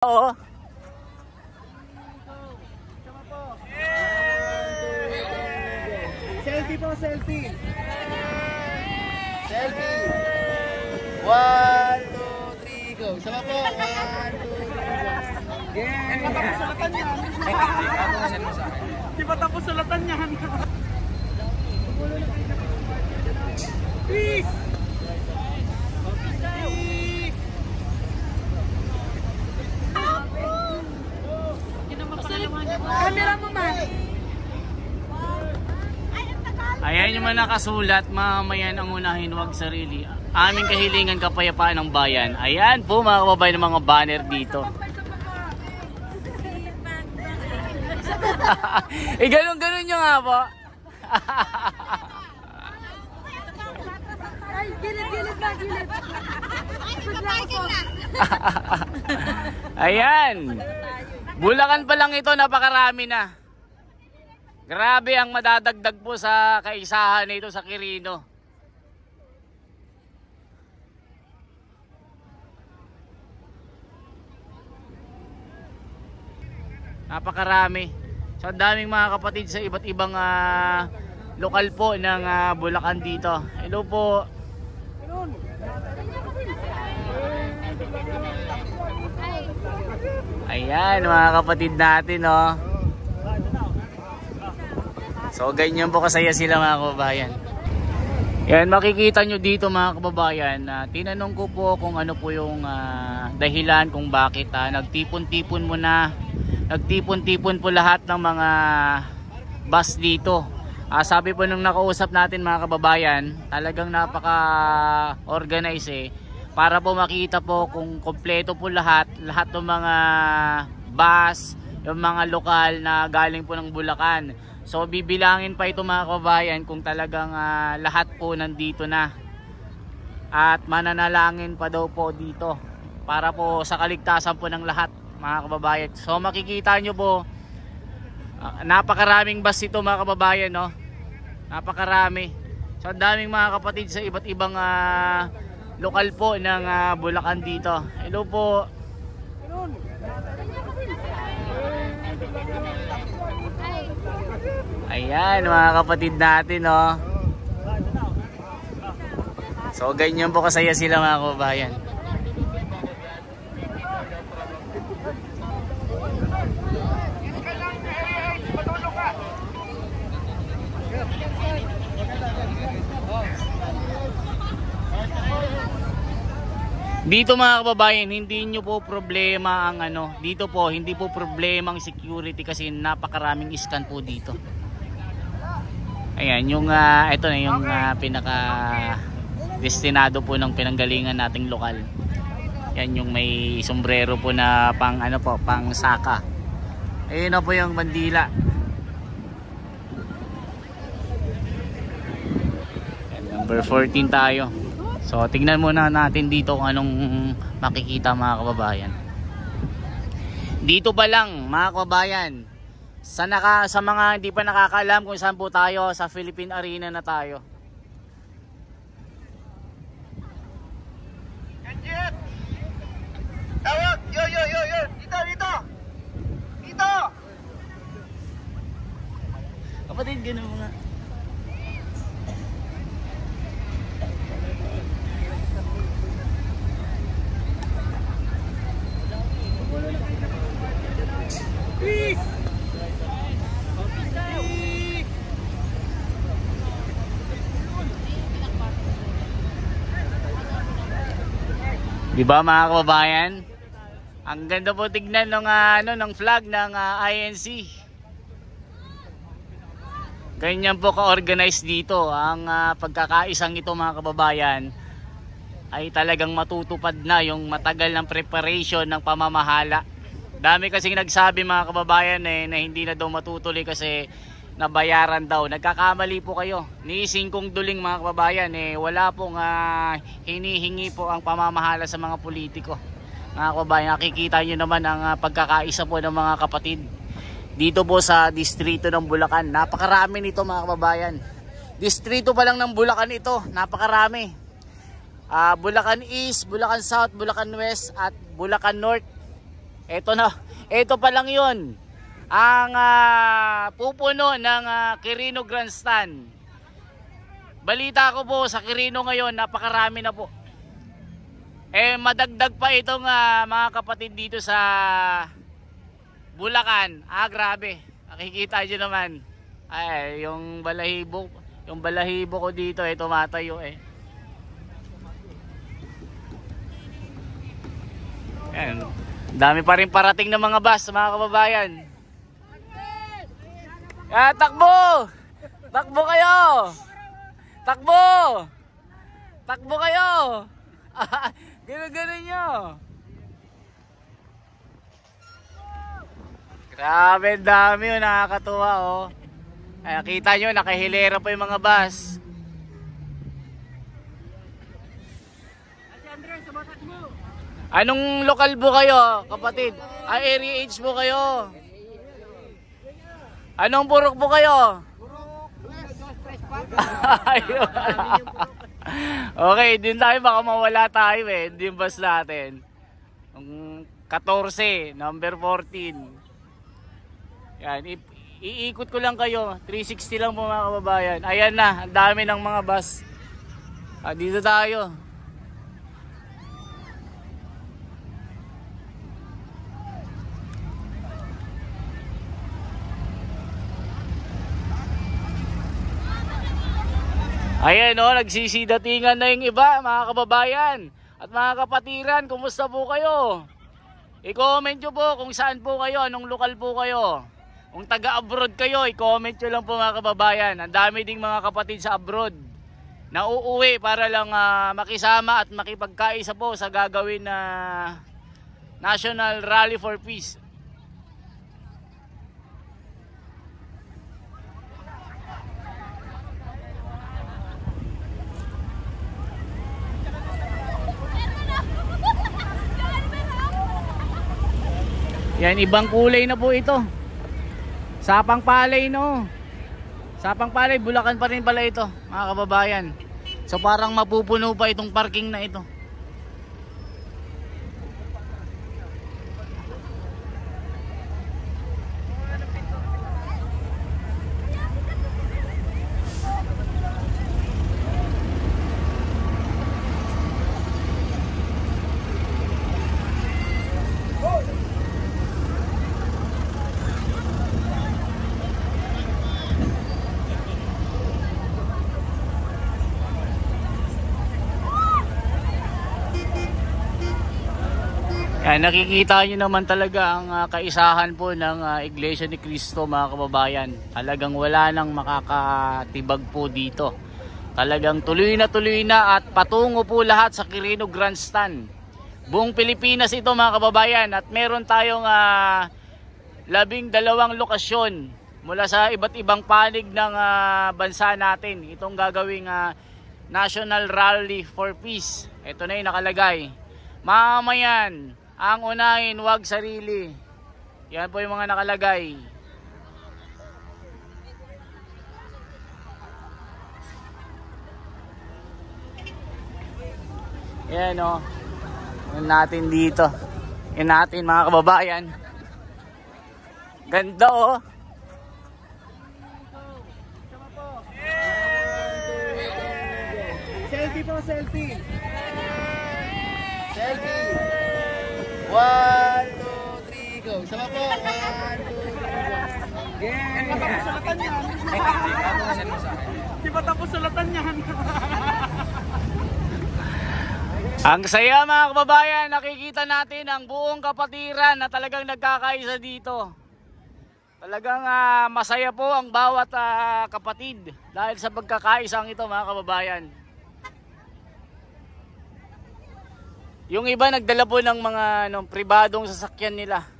Oo. Selfie po, selfie. Selfie. 1, 2, 3, go. Sama po. 1, 2, 3, go. Yeah. Di pa tapos sulatan yan. Di pa tapos sulatan yan. Please. Camera mo man. Ayan yung mga nakasulat, mamayan ang unahin, huwag sarili. Aming kahilingan, kapayapaan ng bayan. Ayan po mga kababayan ng mga banner dito. Eh ganun nyo nga po. Ay, gilid na, gilid. Ayan. Bulacan pa lang ito, napakarami na. Grabe ang madadagdag po sa kaisahan nito sa Quirino. Napakarami. So ang daming mga kapatid sa iba't ibang lokal po ng Bulacan dito. Hello po. Ayan mga kapatid natin, oh. So ganyan po kasaya sila mga kababayan. Yan, makikita nyo dito mga kababayan, tinanong ko po kung ano po yung dahilan kung bakit nagtipon-tipon po lahat ng mga bus dito. Sabi po nung nakausap natin mga kababayan, talagang napaka-organize para po makita po kung kompleto po lahat ng mga bus, yung mga lokal na galing po ng Bulacan. So bibilangin pa ito mga kababayan kung talagang lahat po nandito na. At mananalangin pa daw po dito para po sa kaligtasan po ng lahat mga kababayan. So makikita nyo po, napakaraming bus ito mga kababayan, no? Napakarami. So ang daming mga kapatid sa iba't ibang lokal po ng Bulacan dito. Hello po. Ayan mga kapatid natin, no? So ganyan po kasaya sila mga kababayan. Dito mga kababayan, hindi nyo po problema ang dito po, hindi po problema ang security kasi napakaraming iskan po dito. Ayan, yung ito na yung pinaka destinado po ng pinanggalingan nating lokal. Yan yung may sombrero po na pang pang saka. Ayun na po yung bandila. Ayan, number 14 tayo. So tingnan muna natin dito kung anong makikita mga kababayan. Dito pa lang mga kababayan, sa mga hindi pa nakakaalam kung saan po tayo, sa Philippine Arena na tayo. Tawag! Yo! Dito! Kapatid, ganun mo nga. Please! Diba mga kababayan? Ang ganda po tignan ng flag ng INC. Ganyan po ka-organize dito. Ang pagkakaisang ito mga kababayan ay talagang matutupad na yung matagal ng preparation ng pamamahala. Dami kasing nagsabi mga kababayan na hindi na daw matutuloy kasi nabayaran daw. Nagkakamali po kayo. Ni Singkong Duling mga kababayan, wala pong hinihingi po ang pamamahala sa mga politiko. Mga kababayan, nakikita nyo naman ang pagkakaisa po ng mga kapatid dito po sa distrito ng Bulacan. Napakarami nito mga kababayan. Distrito pa lang ng Bulacan ito, napakarami. Bulacan East, Bulacan South, Bulacan West at Bulacan North. Ito na, ito pa lang yun. Ang pupuno ng Quirino Grandstand. Balita ko po sa Quirino ngayon, napakarami na po. Madagdag pa itong mga kapatid dito sa Bulacan. Grabe. Nakikita nyo naman. Ay, yung balahibo ko dito tumatayo Ayan. Dami pa rin parating ng mga bus, mga kababayan. Takbo! Takbo kayo! Takbo! Takbo kayo! Gano'n nyo. Grabe, dami nakakatuwa Kita nyo, nakahilera pa yung mga bus. Anong lokal po kayo, kapatid? Area H po kayo? Anong purok po kayo? Okay, din tayo, baka mawala tayo Din bus natin. 14, number 14. Yan, iikot ko lang kayo. 360 lang po mga kababayan. Ayan na, ang dami ng mga bus. Dito tayo. Ayan nagsisidatingan na yung iba, mga kababayan at mga kapatiran. Kumusta po kayo? I-comment nyo po kung saan po kayo, anong lokal po kayo. Kung taga-abroad kayo, i-comment nyo lang po mga kababayan. Ang dami ding mga kapatid sa abroad na uuwi para lang makisama at makipagkaisa po sa gagawin na National Rally for Peace. Yan, ibang kulay na po ito. Sapang palay Sapang palay, Bulacan pa rin pala ito, mga kababayan. So parang mapupuno pa itong parking na ito. Nakikita nyo naman talaga ang kaisahan po ng Iglesia ni Cristo, mga kababayan. Talagang wala nang makakatibag po dito. Talagang tuloy na at patungo po lahat sa Quirino Grandstand. Buong Pilipinas ito, mga kababayan, at meron tayong 12 lokasyon mula sa iba't ibang panig ng bansa natin. Itong gagawing National Rally for Peace. Ito na yung nakalagay. Mamayan, ang unahin, wag sarili. Yan po yung mga nakalagay. Yan yan natin dito. Yan natin, mga kababayan. Ganda Selfie po, selfie. Selfie. 1, 2, 3, go. Sama po. 1, 2, 3, go. Yeah. Di pa tapos sulatan yan. Di pa tapos sulatan yan. Ang saya, mga kababayan, nakikita natin ang buong kapatiran na talagang nagkakaisa dito. Talagang masaya po ang bawat kapatid dahil sa pagkakaisang ito, mga kababayan. Yung iba nagdala po ng mga pribadong sasakyan nila.